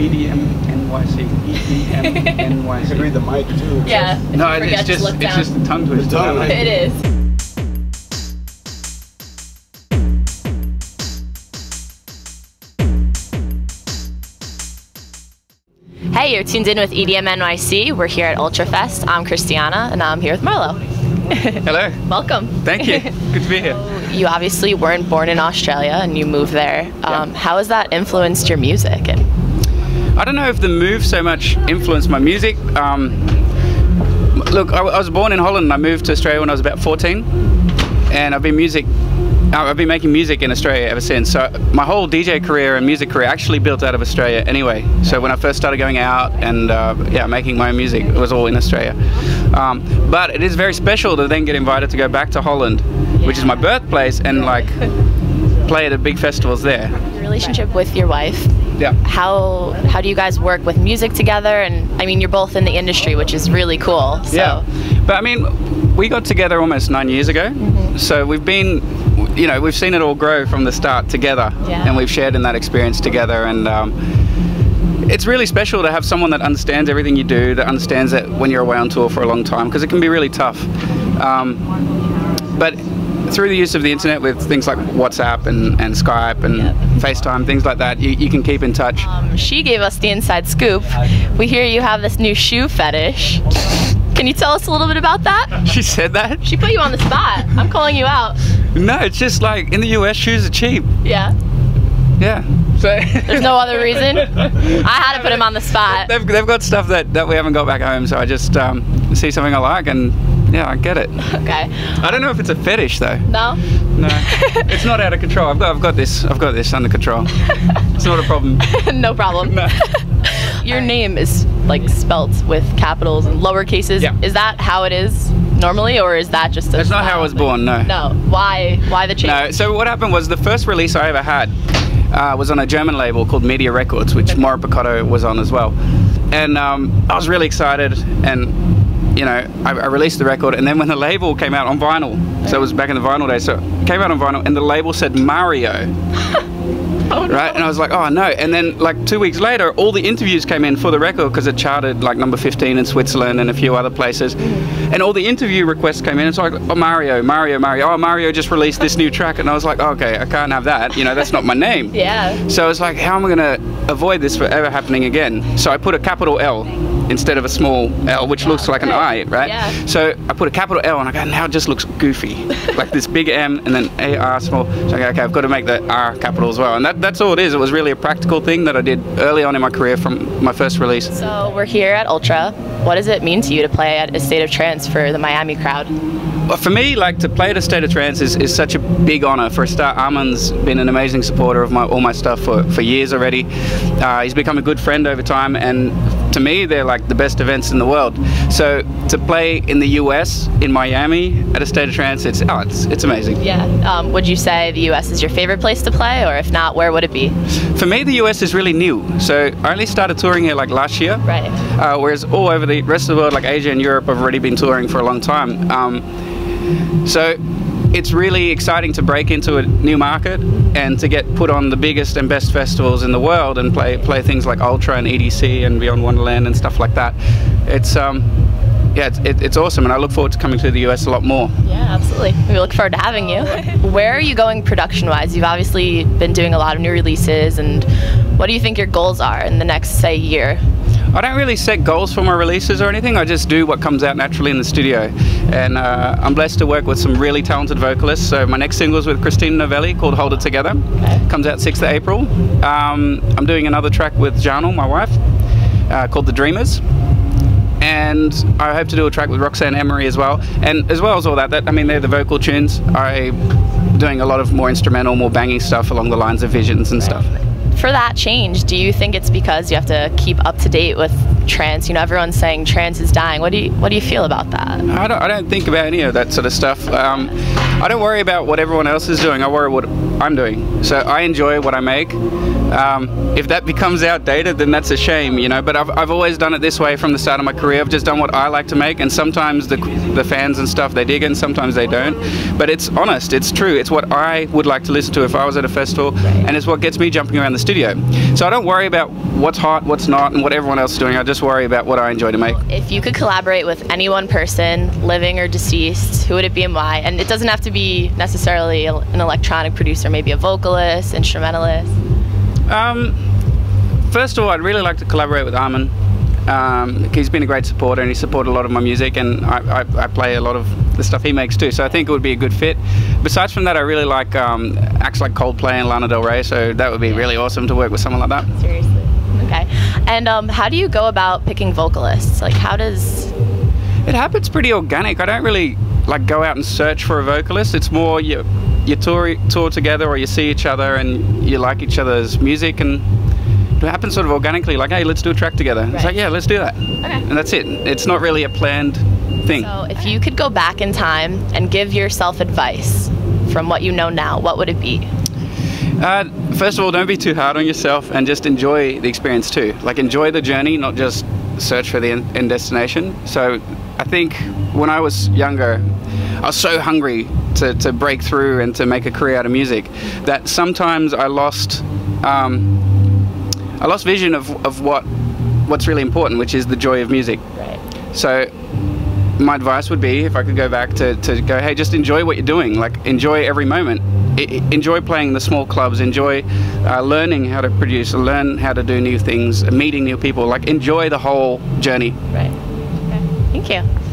EDMNYC. EDMNYC. You can read the mic too. Yeah. No, it's just the tongue twister. It is. Hey, you're tuned in with EDMNYC. We're here at Ultrafest. I'm Christiana, and I'm here with MaRLo. Hello. Welcome. Thank you. Good to be here. You obviously weren't born in Australia, and you moved there. How has that influenced your music? And I don't know if the move so much influenced my music. Look, I was born in Holland and I moved to Australia when I was about 14, and I've been making music in Australia ever since. So my whole DJ career and music career actually built out of Australia anyway. So when I first started going out and making my own music, it was all in Australia. But it is very special to then get invited to go back to Holland, which is my birthplace, and like play at the big festivals there. your relationship with your wife. Yeah. How do you guys work with music together? And I mean, you're both in the industry, which is really cool. So. Yeah. But I mean, we got together almost 9 years ago. So we've been, we've seen it all grow from the start together, and we've shared in that experience together. And it's really special to have someone that understands everything you do, that understands that when you're away on tour for a long time, because it can be really tough. But through the use of the internet with things like WhatsApp and Skype and FaceTime, things like that, you can keep in touch. She gave us the inside scoop. We hear you have this new shoe fetish. Can you tell us a little bit about that? She said that? She put you on the spot. I'm calling you out. No, it's just like in the US, shoes are cheap. Yeah. Yeah. So there's no other reason. I had to put him on the spot. They've got stuff that we haven't got back home, so I just see something I like and yeah, I get it. Okay. I don't know if it's a fetish though. No. No, it's not out of control. I've got this under control. It's not a problem. No problem. No. Your name is like spelt with capitals and lower cases. Yeah. Is that how it is normally, or is that just a That's not how I was born, no. No. Why the change? No, so what happened was the first release I ever had was on a German label called Media Records, which Mauro Picotto was on as well. And I was really excited, and I released the record, and then when the label came out on vinyl, so it was back in the vinyl days, so it came out on vinyl, and the label said Mario. Oh, no. Right, and I was like, oh no. And then like 2 weeks later, all the interviews came in for the record because it charted like number 15 in Switzerland and a few other places, and all the interview requests came in. It's like, oh, Mario. Oh, Mario just released this new track, and I was like, oh, okay, I can't have that, that's not my name. Yeah. So I was like, how am I gonna avoid this from ever happening again? So I put a capital L instead of a small L, which looks like an I, right? Yeah. So I put a capital L, and I go, now it just looks goofy, like this big M and then AR small. So I go, okay, I've got to make the R capital as well, and that's all it is. It was really a practical thing that I did early on in my career from my first release. So we're here at Ultra. What does it mean to you to play at A State of Trance for the Miami crowd? Well, for me, like, to play at A State of Trance is such a big honor. For a start, Armand's been an amazing supporter of all my stuff for years already. He's become a good friend over time, and to me, they're like the best events in the world. So to play in the US, in Miami, at A State of Trance, it's amazing. Yeah. Would you say the US is your favorite place to play, or if not, where would it be? For me, the US is really new. So I only started touring here like last year. Right. Whereas all over the rest of the world, like Asia and Europe, I've already been touring for a long time. So it's really exciting to break into a new market and to get put on the biggest and best festivals in the world and play things like Ultra and EDC and Beyond Wonderland and stuff like that. It's it's awesome, and I look forward to coming to the US a lot more. Yeah, absolutely. We look forward to having you. Where are you going production-wise? You've obviously been doing a lot of new releases, and what do you think your goals are in the next, say, year? I don't really set goals for my releases or anything. I just do what comes out naturally in the studio, and I'm blessed to work with some really talented vocalists. So my next single is with Christina Novelli called Hold It Together. Okay. Comes out 6th of April. I'm doing another track with Janelle, my wife, called The Dreamers. And I hope to do a track with Roxanne Emery as well. And as well as all that, I mean, they're the vocal tunes. I'm doing a lot of more instrumental, more banging stuff along the lines of Visions and stuff. For that change, do you think it's because you have to keep up to date with trance? You know, everyone's saying trance is dying. What do you feel about that? I don't think about any of that sort of stuff. I don't worry about what everyone else is doing. I worry what I'm doing. So I enjoy what I make. If that becomes outdated, then that's a shame, you know. But I've always done it this way from the start of my career. I've just done what I like to make, and sometimes the fans and stuff, they dig it, and sometimes they don't. But it's honest, it's true. It's what I would like to listen to if I was at a festival, and it's what gets me jumping around the studio. So I don't worry about what's hot, what's not, and what everyone else is doing. I just worry about what I enjoy to make. If you could collaborate with any one person, living or deceased, who would it be and why? And it doesn't have to be necessarily an electronic producer, maybe a vocalist, instrumentalist. First of all, I'd really like to collaborate with Armin. He's been a great supporter, and he supported a lot of my music, and I play a lot of the stuff he makes too, so I think it would be a good fit. Besides from that, I really like acts like Coldplay and Lana Del Rey, so that would be really awesome to work with someone like that. Seriously. Okay. And how do you go about picking vocalists? Like, how does... It happens pretty organic. I don't really like go out and search for a vocalist. It's more you tour together, or you see each other and you like each other's music, and it happens sort of organically, like, hey, let's do a track together. Right. It's like, yeah, let's do that. Okay. And that's it. It's not really a planned thing. So if you could go back in time and give yourself advice from what you know now, what would it be? First of all, don't be too hard on yourself, and just enjoy the experience too. Like, enjoy the journey, not just search for the end destination. So I think when I was younger, I was so hungry to break through and to make a career out of music that sometimes I lost vision of what's really important, which is the joy of music. Right. So my advice would be, if I could go back to go, hey, just enjoy what you're doing. Like, enjoy every moment. Enjoy playing the small clubs. Enjoy learning how to produce, learn how to do new things, meeting new people. Like, enjoy the whole journey. Right. Okay. Thank you.